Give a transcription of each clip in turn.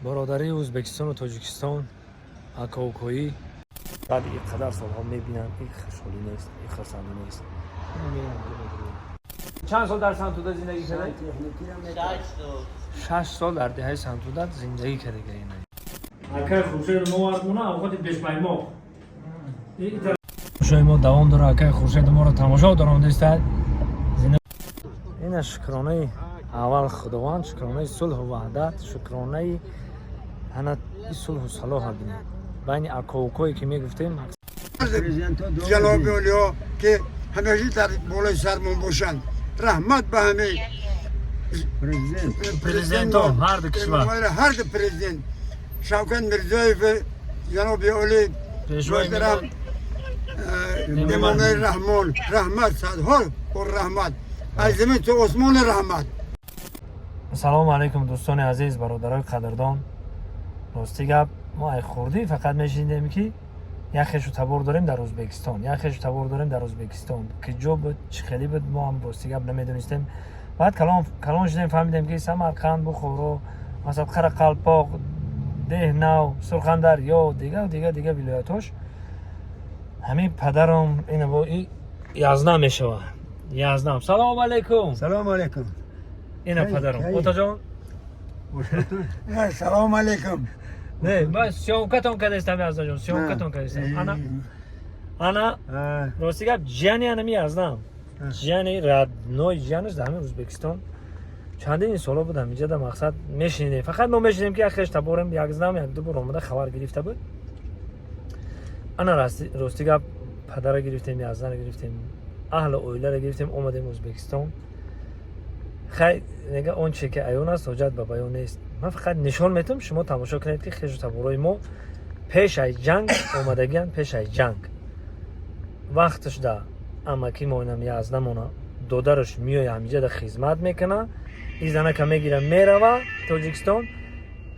برادری ازبکستان و تاجیکستان اکاوکایی بعد اینقدر سالها میبینم این خوشحالی نیست، این خرسندی نیست. چند سال در سنتوداد زندگی کرده؟ 6 سال در دهه سنتوداد زندگی کرده اینه. اکای خورشید ما ورمونه اوقات پیشمای ما. شما ما دوام داره اکای خورشید ما رو تماشا دارند است. این شکرانه اول خداوند، شکرانه صلح و وحدت، شکرانه هنر صلح و صلاح بینه بین اکاوکایی که میگفتیم جناب اولیا که همیشه در بالای سرمون باشند. رحمت به همه پرزیدنتان هر دو کشور، هر دو پرزیدنت، شوکت میرزایف، جناب اولی محترم امام رحمان، رحمت صدها و رحمت از زمین تو عثمان رحمت. سلام علیکم دوستان عزیز، برادرای قدردان. راستی گپ ما خوردی فقط میشینیم که یخشو تبار داریم در ازبکستان، یخشو تبار داریم در ازبکستان که جو بود چه خیلی بود ما هم راستی گپ نمیدونستیم. بعد کلام شدیم فهمیدیم که سمرقند بخورو مثلا قرقلپاق، دهنو، سرخندر یا دیگه ولایتاش همین پدرم اینو با یزنا میشوه. یزنا سلام علیکم. سلام علیکم. اینا پدرم اوتا جان سلام علیکم. نه بس شوکتون کردستم یزنا جان، شوکتون کردستم. انا راستی گپ جانی انمی یزنا جانی رادنوی جانش در ازبکستان چندین سالا بودم اینجا. در مقصد میشینیم فقط ما میشینیم که اخرش تبارم یک دو بار اومده خبر گرفته بود. انا راستی گپ پدر رو گرفتیم، یزنا رو گرفتیم، اهل اویله رو گرفتیم، اومدیم ازبکستان. خیلی نگه اون چه که ایون است حاجت به بیان نیست. من فقط نشون میتونم شما تماشا کنید که خیلی تبارای ما پیش از جنگ اومدگیان. پیش از جنگ وقتش دا اماکی ما اینم یزنا مونا دودرش میای همینجا در خدمت میکنه. این زنه که میگیره میره تاجیکستان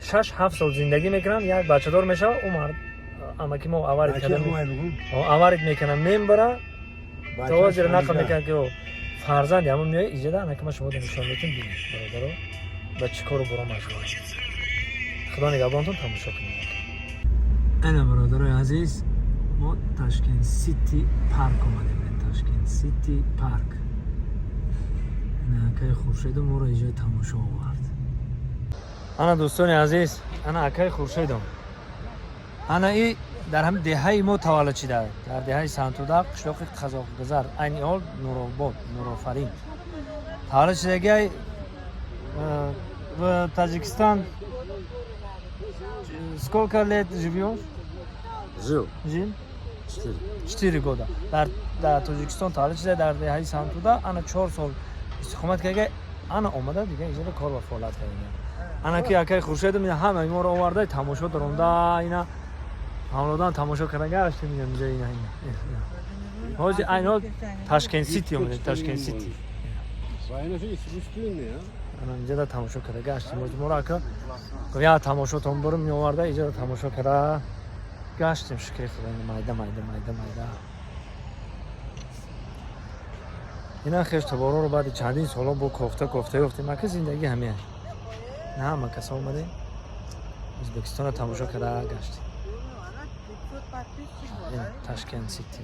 6-7 سال زندگی میکنن، یک بچه دار میشه. عمر اماکی ما آوارد میکنه میبره تو زیر نقل میکنه که فرزند همون میای ایجاده انکه ما شما در نشان میتون بینید برادرها و چی کارو برام مشغول شد. خدا نگهبانتون تماشا کنید. اینا برادرای عزیز ما تاشکند سیتی پارک اومدیم. تاشکند سیتی پارک اینا اکای خورشید ما رو ایجای تماشا آورد. انا دوستان عزیز، انا اکای خورشیدم. انا ای در هم دهه ما تولد شده، در دهه سنتوداد قشلاق قزاق‌گذر این حال نورآباد نورآفرین تولد شده. в Таджикистан сколько лет живешь? Жил. 4 года. در تاجیکستان تولد شده در دهه سنتوداد. انا 4 سال استقامت کرده. انا اومده دیگه اینجا کار و فعالیت کرده. انا که اکای خورشید میاد همه ما رو آورده تماشا درونده اینا همودان تماشا کردن گشتیم اینجا اینا حاجی اینا تاشکند سیتی اومده. تاشکند سیتی انا اینجا دا تماشا کرده گشتیم. ما را که یا تماشا تون برم میآورده اینجا تماشا کرده گشتیم. شکر خدا. مایده اینا خیش تبارو رو بعد چندین سالا با کوفته ما که زندگی همه نه همه کسا اومده ازبکستان تماشا کرده گشتیم. تاشکند سیتی.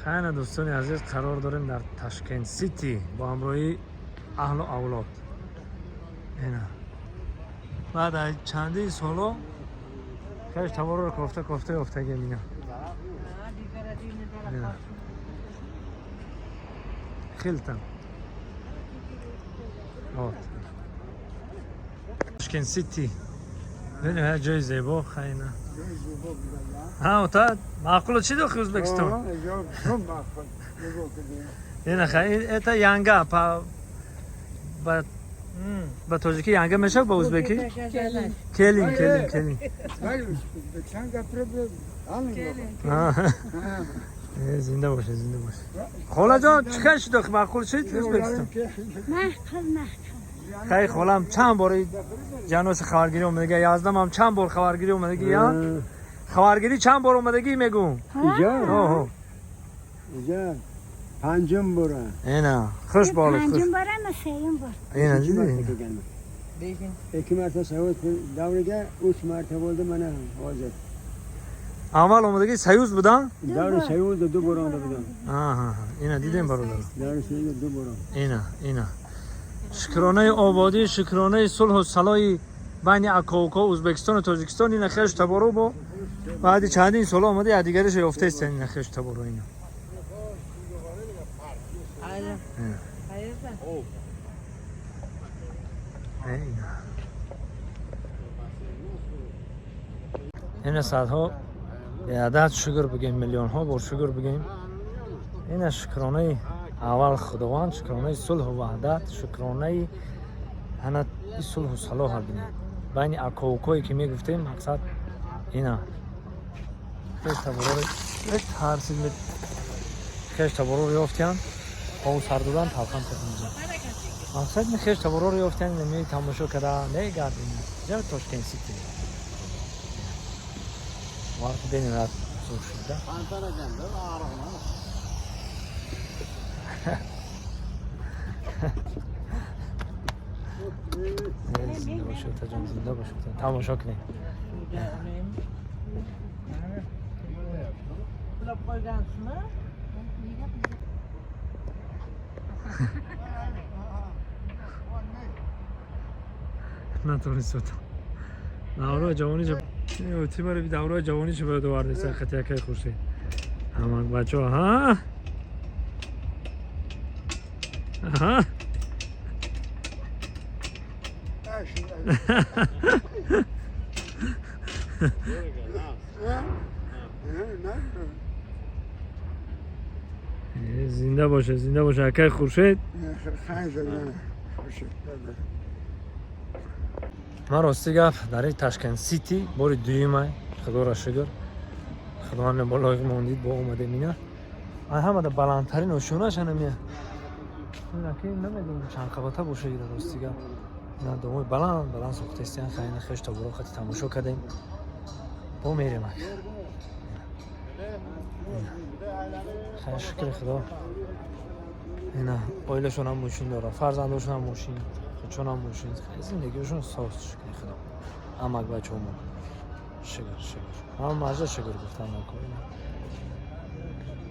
خیلی دوستان عزیز قرار داریم در تاشکند سیتی با همراهی اهل و اولاد. اینا بعد از چندین سالا خیلی تبارو رو کوفته افتگی میگم. خیلتن تاشکند سیتی ببینیم هر جای زیبا. خیلی ها تا معقول چی داخل ازبکستان؟ این خیلی ایتا یانگا با تاجیکی یانگا میشه با ازبکی؟ کلین زنده باشه. خاله جان چیکار شد داخل معقول شد ازبکستان؟ خیلی خالم چند بار جانوس خبرگیری اومدگی، یازدم هم چند بار خبرگیری اومدگی. یا خبرگیری چند بار اومدگی میگم اینجا پنجم باره. اینا خوش بالا. پنجم باره نه سیم بار. اینا دیدی 2 مرتبه سعود دوریگه 3 مرتبه oldu bana hazır. Amal olmadı sayuz budan. Davri Seyud da 2 boranda budan. Aha, ina didem barolar. Davri Seyud 2 boran. اینا شکرانه آبادی شکرانه صلح و صلاح بین اکاوکا ازبکستان و تاجیکستان این خیش تبارو با بعد چندین سال آمده دیگرش یافته است این خیش تبارو اینا این صدها به عدد شکر بگیم میلیون ها بار شکر بگیم این شکرانه اول خداوند شکرانه صلح و وحدت شکرانه هنت صلح و صلاح بینیم بین اکاوکایی که میگفتیم مقصد اینا خیش تبارو هر چیز می خیش تبارو یافتیم او سردودن تلخم تکنیجا مقصد می خیش تبارو یافتیم نمی تماشا کرده نگردیم جا تاشکن سیتی وقت بین رد زور شده زنده باشه تا جان زنده باشه تماشا کنیم نه طوریست دورای جوانی چه اوتی برای دورای جوانی چه باید دوارده سختی اکی خوشی امان بچه ها ها زنده باشه اکی خورشید ما راستی گفت در این تاشکند سیتی باری دویمه خدا را شکر خداوند بالای موندید با اومده میاد همه در بلندترین نشونهش هنمیه نکی نمیدونم چند قبطه باشه ایره راستی گفت نه دومی بلند ساخته استیان خیلی خیش تا برو خطی تماشا کردیم با میریم خیلی شکر خدا اینا قایلشون هم موشین داره فرزنداشون هم موشین خودشون هم موشین زندگیشون ساست شکر خدا امک بچه همون شکر همه مجده شکر گفتم نکنیم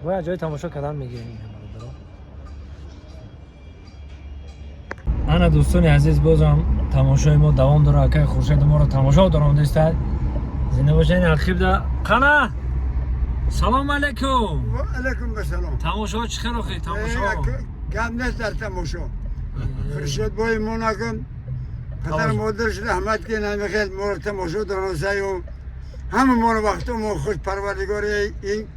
باید جای تماشا کردن میگیریم انا دوستان عزیز بازم تماشای ما دوام داره که خورشید ما رو تماشا دارم دوستان زنده باشین الخیب ده قنا سلام علیکم و علیکم بسلام تماشا چی خیر اخی تماشا کم نیست در تماشا خورشید بای مناکم پدر مادرش رحمت که نمیخواد ما رو تماشا دارن سعی و همه ما رو وقت ما خوش پروردگار این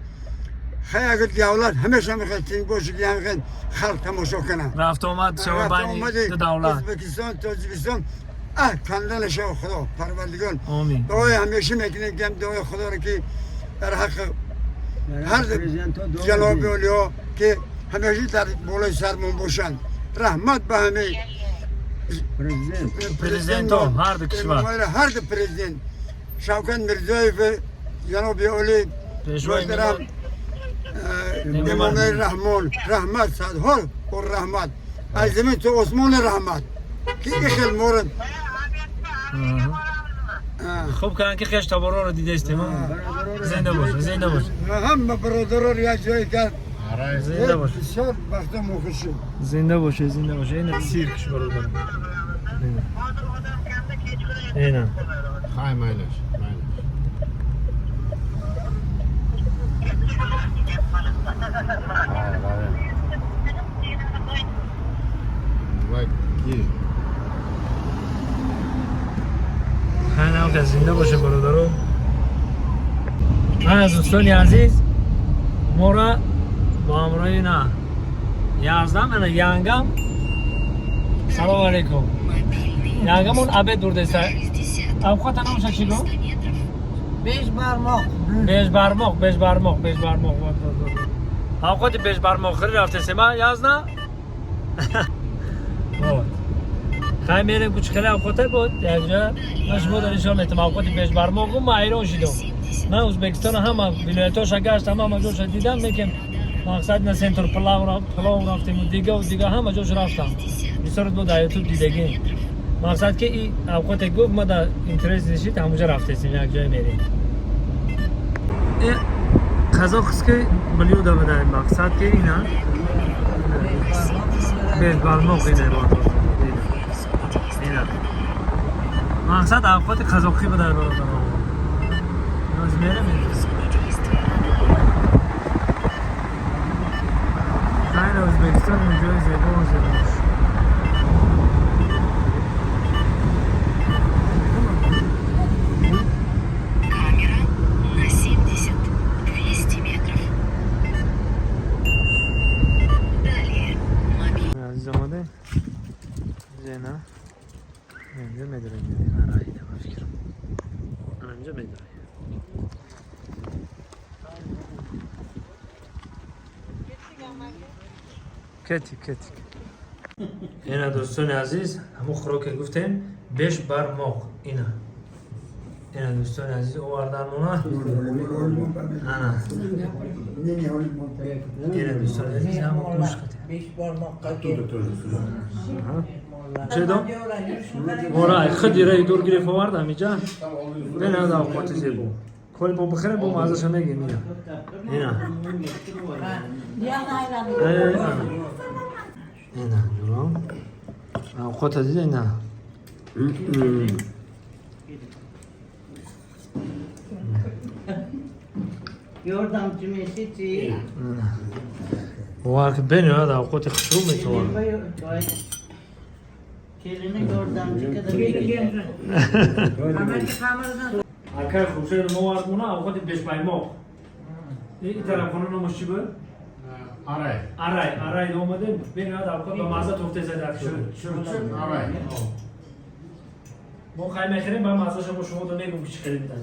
خیلی دولت همیشه میخواد تیم باشه که همیشه خلق تماشا کنن رفت آمد شما بین دولت ازبکستان تاجیکستان کندن شما خدا پروردگار آمین دعای همیشه میکنیم که دعای خدا رو که در حق هر جناب اولیا که همیشه در بالای سرمون باشن رحمت به همه پرزیدنت هر دو کشور هر دو پرزیدنت شوکت میرزایف جناب اولی محترم امام رحمان رحمت صدها و رحمت از زمین تو عثمان رحمت که خیلی مورد خوب کردن که خیش تبارو رو دیده استیم زنده باشه همه برادرها رو یک جایی کرد زنده باشه بسیار وقتا موخشی زنده باشه این سیرکش برادرم اینا خواهی مایلش خیلی که زنده باشه برادرم من از دوستانی عزیز ما را با همراهی نه 11 من یانگم سلام علیکم یانگمون ابد دور دسته اب خواهد نموشه چی گو؟ بیش برماغ اب خواهد بیش برماغ خیلی رفته سیما 11 خیلی میریم کچھ خیلی اب خواهد بود یک جا من شما دانشان میتونم اب خواهد بیش برماغ ما ایران شدم من ازبکستان همه ولایتاش گشتم همه جاش دیدم میگم مقصد نه سنتر پلاو رفتیم و دیگه همه جاش رفتم بسیار بود در یوتیوب دیدگی مقصد که این اوقات گفت ما در اینترنت نشید همونجا رفتیم یک جای میریم این قزاقست که بلیو دا بده مقصد که اینا بیل بالموق اینه اینا مقصد اوقات قزاقی بده برادر ناز میرم خیلی ازبکستان اونجای زیبا و زیباش زينة اینجا میداره آرایده با فکرم اینجا میداره کتی اینا دوستان عزیز همون خوراک گفتیم بیش بر موق اینا دوستان عزیز آوردن اونا انا اینا دوستان عزیز همون گوش کتی بیش بار موقع چه دام؟ مورای خودی رای دور گرفت آورد همیجا به نه دام قاطی زیبو کل با بخره با مازش میگیم اینا اینا جلوم اوقات عزیز اینا yordamcı mesiti. وقت بین هذا اوقات خشوم میتوان Kelini yordamcı kadar bekliyor. اگر خوشه موارد مونا اوقات بیش بای موق این تلفن رو مشی بود آرای اومده بین هذا اوقات با مازه توفته زده شد آرای ما خیلی میخریم با مازه شما دو میگم چی خرید میدن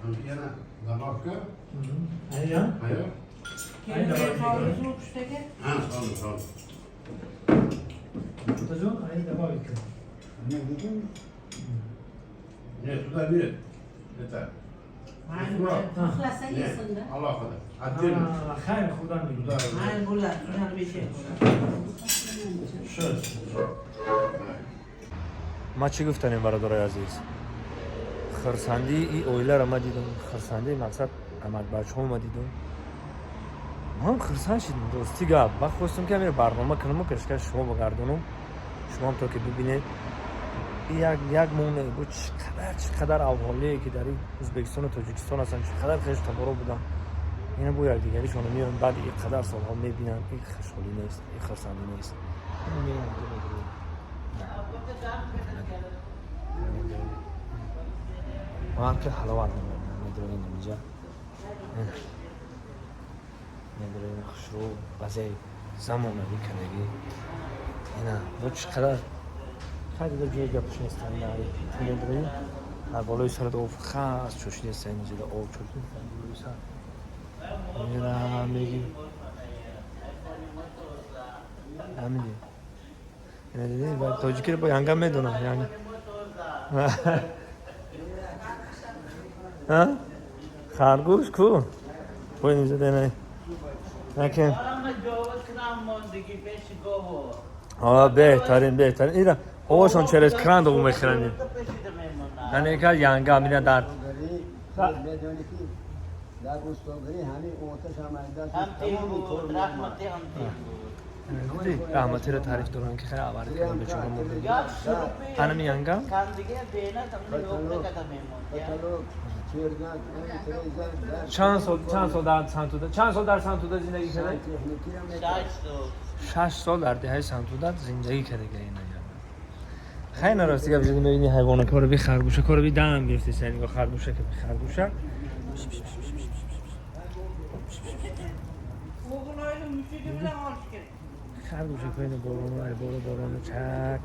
Ampiana, da marca? اینجا Hayır. Ha, sağ ol. تجون این دفعه بکن Ne, su da bir. Yeter. Ne? Allah kadar. Adil. خیلی خودم میگم Hayır bunlar şunlar bir şey. شد ما چی گفتنیم برادرای عزیز خرسندی ای اویلر ما دیدم خرسندی مقصد امد بچه ما دیدم ما هم خرسند شدیم دوستی گاه وقت خواستم که میره برنامه کنم که شما بگردونم شما هم تا که ببینید یک مونه بود چقدر احوالیه که در ازبکستان و تاجیکستان هستن چقدر خیش تبارو بودن اینا بو یک دیگری شما میان بعد اینقدر سالها میبینن این خوشحالی نیست این خرسندی نیست وان که حلوات میدونین اینجا میدونین خشرو بازی زمانه بیکنگی اینا با چقدر خیلی در جای گپش نیستن میدونین هر بالای سرت اوف خاص چوش نیستن اینجا دا اوف چوش نیستن بالای سر میرم میگی همینی اینا دیدین باید تاجیکی رو با ینگم میدونم یعنی ها خرگوش کو کوی اینجا دینه نکن بهترین اینا اوشون چرس کرند او میخرنیم یعنی اکر ینگا میدن در در روستاگری همین آتش هم از Hem temur, rahmeti hem temur. رحمتی رو تعریف دارن که خیلی آوارد کنم به چون مورد Ya şurup hanım ینگا kandıge beyne tamlı yokta kadar memnun. کتالوگ چرگان تلویزیون چند سال در سنتودا زندگی کرده؟ تکنیکی هم Şaştı. 6 سال در دهه سنتودا زندگی کرده که اینا خیلی نراستی که بجدی میبینی حیوانه که رو بی خرگوشه که رو بی دم گرفتی سنگا خرگوشه که بی خرگوشه Oğul öyle müşteri bile hoş gerek. خرگوشه که اینو بارونو چک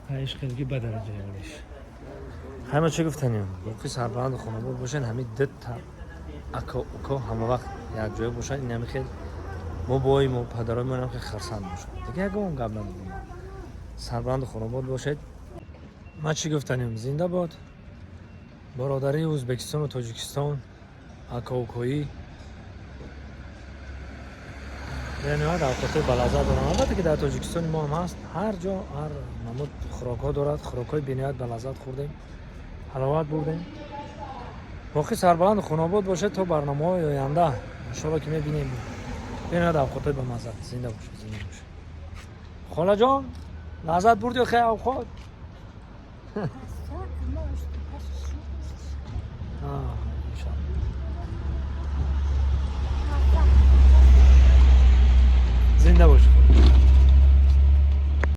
هایش خیلی که بدره جایش همه چه گفتنیم باقی سربراند خونه بود باشن همین دد تا اکا همه وقت یک جای باشن این همی خیلی ما بایی ما پدرای من هم خیلی خرسند باشن دیگه اگه اون قبلا بودیم سربراند خونه بود باشد ما چی گفتنیم زنده باد برادری ازبکستان و تاجیکستان اکا اوکایی یعنی اوقات بلازا دارن. البته که در تاجیکستان ما هم هست، هر جا هر نمود خوراک‌ها دارد. خوراک‌های بینهایت بلازات خوردیم، حلاوت بردیم. باقی سربلند خوناباد باشه تا برنامه‌های آینده ان شاءالله که می‌بینیم. بینهایت اوقات به مزه. زنده باشه، زنده باشه. خاله جان لذت بردی خیلی اوقات. آه.